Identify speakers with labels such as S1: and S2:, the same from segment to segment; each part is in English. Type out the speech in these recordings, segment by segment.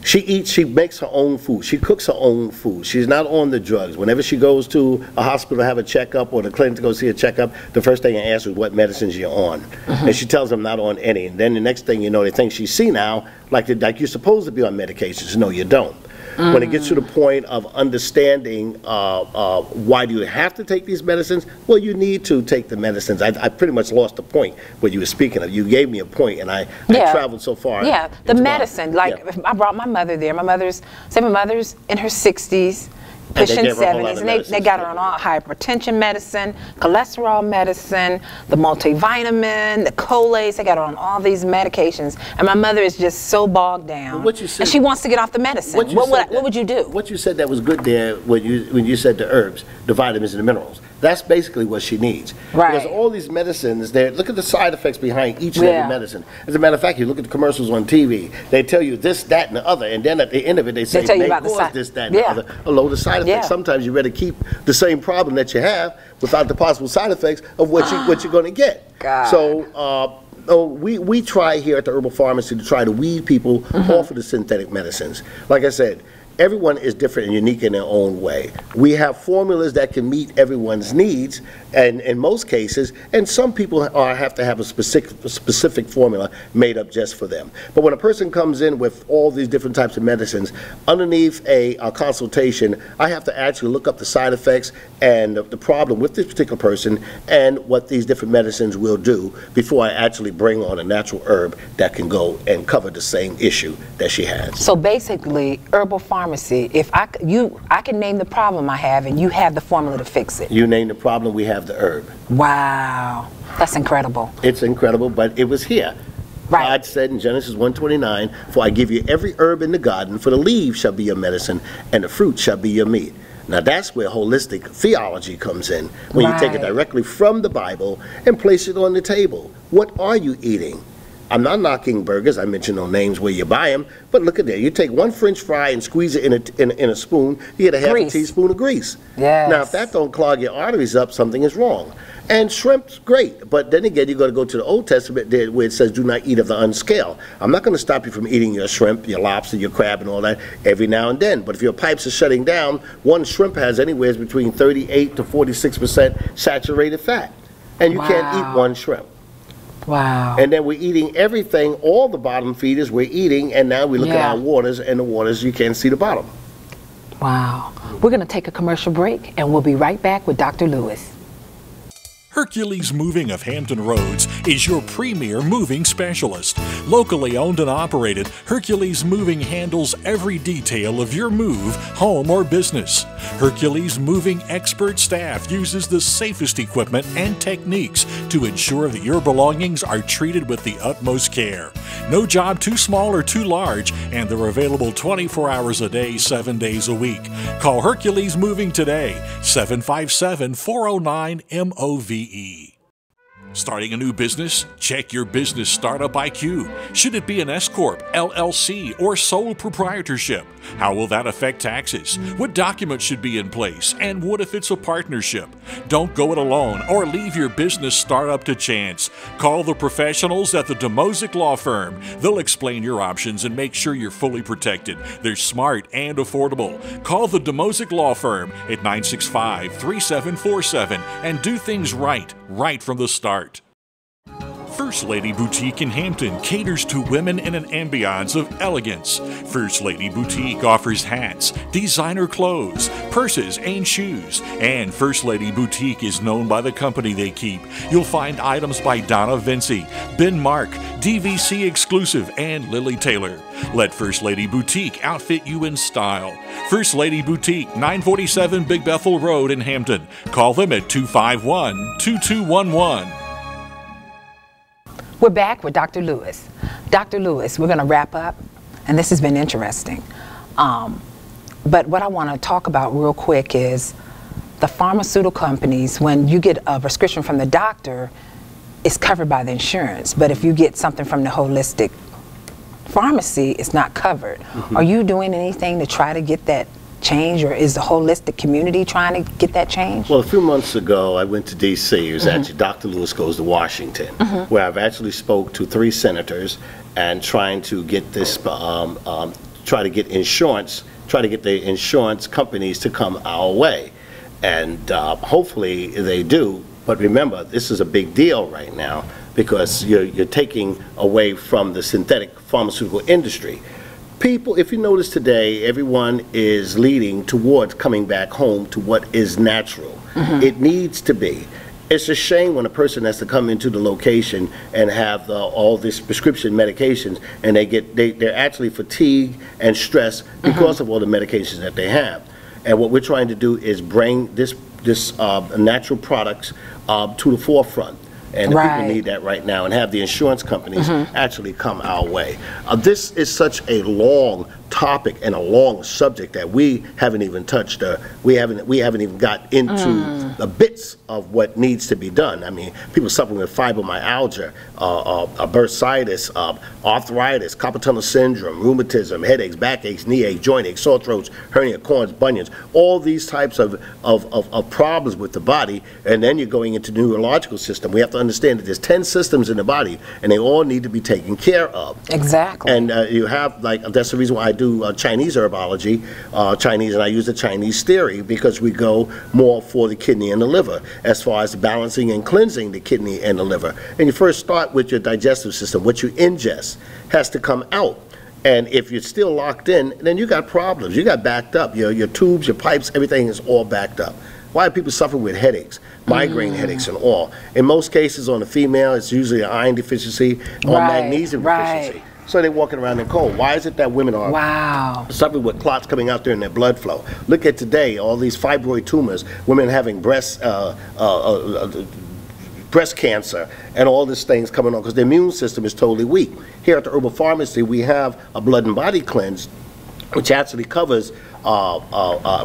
S1: She makes her own food. She cooks her own food. She's not on the drugs. Whenever she goes to a hospital to have a checkup or the clinic to go see a checkup, the first thing I ask is what medicines you're on. And she tells them not on any. And then the next thing you know, they think she's senile, like you're supposed to be on medications. No, you don't. When it gets to the point of understanding why do you have to take these medicines, well, you need to take the medicines. I pretty much lost the point what you were speaking of. You gave me a point, and I traveled so far.
S2: Yeah, the medicine. If I brought my mother there. My mother's in her 60s. Pushing 70s, and they got her on all hypertension medicine, cholesterol medicine, the multivitamin, the Colace. They got her on all these medications, and my mother is just so bogged down. And she wants to get off the medicine. What would you do?
S1: What you said that was good there when you said the herbs, the vitamins and the minerals. That's basically what she needs.
S2: Right.
S1: Because all these medicines, look at the side effects behind each and every medicine. As a matter of fact, you look at the commercials on TV, they tell you this, that, and the other, and then at the end of it, they say may cause this, that, and the other, a load of side effects. Sometimes you rather keep the same problem that you have without the possible side effects of what you're going to get.
S2: God.
S1: So we try here at the Herbal Pharmacy to try to weed people off of the synthetic medicines. Like I said, everyone is different and unique in their own way. We have formulas that can meet everyone's needs, and in most cases, and some people have to have a specific formula made up just for them. But when a person comes in with all these different types of medicines, underneath a consultation, I have to actually look up the side effects and the problem with this particular person and what these different medicines will do before I actually bring on a natural herb that can go and cover the same issue that she has.
S2: So basically, Herbal Farmacy, if I can name the problem I have, and you have the formula to fix it.
S1: You name the problem, we have the herb.
S2: Wow, that's incredible.
S1: It's incredible, but it was here.
S2: Right.
S1: God said in Genesis 1:29, "For I give you every herb in the garden, for the leaves shall be your medicine, and the fruit shall be your meat." Now that's where holistic theology comes in, when you take it directly from the Bible and place it on the table. What are you eating? I'm not knocking burgers. I mentioned no names where you buy them, but look at that. You take one French fry and squeeze it in a spoon, you get a half a teaspoon of grease.
S2: Yes.
S1: Now, if that don't clog your arteries up, something is wrong. And shrimp's great, but then again, you got to go to the Old Testament there where it says, "Do not eat of the unscaled." I'm not going to stop you from eating your shrimp, your lobster, your crab, and all that every now and then. But if your pipes are shutting down, one shrimp has anywhere between 38 to 46% saturated fat, and you can't eat one shrimp.
S2: Wow.
S1: And then we're eating everything, all the bottom feeders we're eating, and now we look at our waters, and the waters, you can't see the bottom.
S2: Wow. We're going to take a commercial break, and we'll be right back with Dr. Lewis.
S3: Hercules Moving of Hampton Roads is your premier moving specialist. Locally owned and operated, Hercules Moving handles every detail of your move, home or business. Hercules Moving expert staff uses the safest equipment and techniques to ensure that your belongings are treated with the utmost care. No job too small or too large, and they're available 24 hours a day, 7 days a week. Call Hercules Moving today, 757-409-MOVE. Starting a new business? Check your business startup IQ. Should it be an S-Corp, LLC, or sole proprietorship? How will that affect taxes? What documents should be in place? And what if it's a partnership? Don't go it alone or leave your business startup to chance. Call the professionals at the Demozic Law Firm. They'll explain your options and make sure you're fully protected. They're smart and affordable. Call the Demozic Law Firm at 965-3747 and do things right from the start. First Lady Boutique in Hampton caters to women in an ambiance of elegance. First Lady Boutique offers hats, designer clothes, purses, and shoes. And First Lady Boutique is known by the company they keep. You'll find items by Donna Vinci, Ben Mark, DVC Exclusive, and Lily Taylor. Let First Lady Boutique outfit you in style. First Lady Boutique, 947 Big Bethel Road in Hampton. Call them at 251-2211.
S2: We're back with Dr. Lewis. Dr. Lewis, we're going to wrap up, and this has been interesting. But what I want to talk about real quick is the pharmaceutical companies, when you get a prescription from the doctor, it's covered by the insurance. But if you get something from the holistic pharmacy, it's not covered. Are you doing anything to try to get that change, or is the holistic community trying to get that change?
S1: Well, a few months ago, I went to D.C. It was actually Dr. Lewis Goes to Washington, where I've actually spoke to 3 senators and trying to get this, try to get insurance, try to get the insurance companies to come our way. And hopefully they do. But remember, this is a big deal right now because you're taking away from the synthetic pharmaceutical industry. People, if you notice today, everyone is leading towards coming back home to what is natural. It needs to be. It's a shame when a person has to come into the location and have all these prescription medications, and they're actually fatigued and stressed because of all the medications that they have. And what we're trying to do is bring this natural products to the forefront. And the people need that right now, and have the insurance companies actually come our way. This is such a long topic and a long subject that we haven't even touched. We haven't even got into the bits of what needs to be done. I mean, people suffering with fibromyalgia, bursitis, arthritis, carpal tunnel syndrome, rheumatism, headaches, backaches, knee aches, joint aches, sore throats, hernia, corns, bunions, all these types of problems with the body. And then you're going into the neurological system. We have to understand that there's 10 systems in the body, and they all need to be taken care of.
S2: Exactly.
S1: And you have, that's the reason why I do Chinese herbology, and I use the Chinese theory because we go more for the kidney and the liver as far as balancing and cleansing the kidney and the liver. And you first start with your digestive system. What you ingest has to come out. And if you're still locked in, then you got problems. You got backed up. Your tubes, your pipes, everything is all backed up. Why are people suffering with headaches, migraine headaches and all? In most cases on the female, it's usually an iron deficiency or magnesium deficiency. So they're walking around in cold. Why is it that women are suffering with clots coming out there in their blood flow? Look at today, all these fibroid tumors, women having breast cancer and all these things coming on because their immune system is totally weak. Here at the Herbal Farmacy, we have a blood and body cleanse which actually covers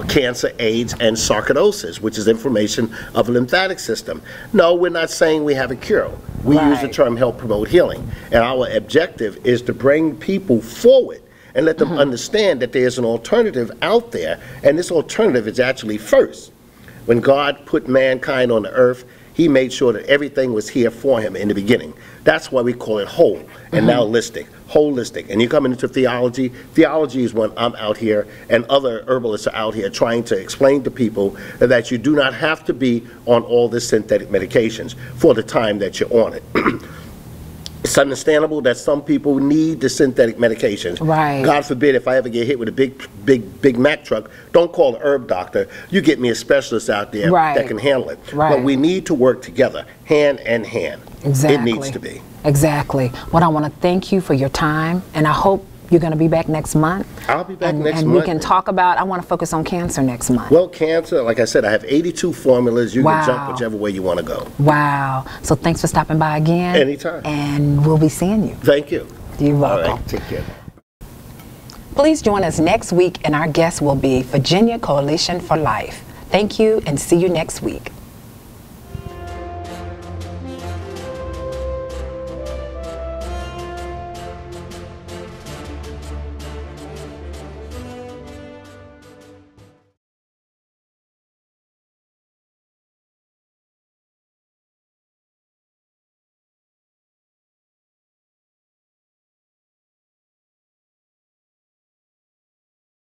S1: cancer, AIDS, and sarcoidosis, which is inflammation of the lymphatic system. No, we're not saying we have a cure. We use the term help promote healing. And our objective is to bring people forward and let them understand that there's an alternative out there, and this alternative is actually first. When God put mankind on the earth, He made sure that everything was here for him in the beginning. That's why we call it whole and now holistic. And you come into theology. Theology is when I'm out here and other herbalists are out here trying to explain to people that you do not have to be on all the synthetic medications for the time that you're on it. It's understandable that some people need the synthetic medications.
S2: Right.
S1: God forbid if I ever get hit with a big Mack truck, don't call the herb doctor. You get me a specialist out there that can handle it.
S2: Right.
S1: But we need to work together, hand in hand.
S2: Exactly.
S1: It needs to be.
S2: Exactly. Well, I want to thank you for your time, and I hope you're going to be back next month.
S1: I'll be back next month.
S2: And we can talk about, I want to focus on cancer next month.
S1: Well, cancer, like I said, I have 82 formulas. You can jump whichever way you want to go.
S2: Wow. So thanks for stopping by again.
S1: Anytime.
S2: And we'll be seeing you.
S1: Thank you.
S2: You're welcome.
S1: All right, take care.
S2: Please join us next week, and our guest will be Virginia Coalition for Life. Thank you, and see you next week.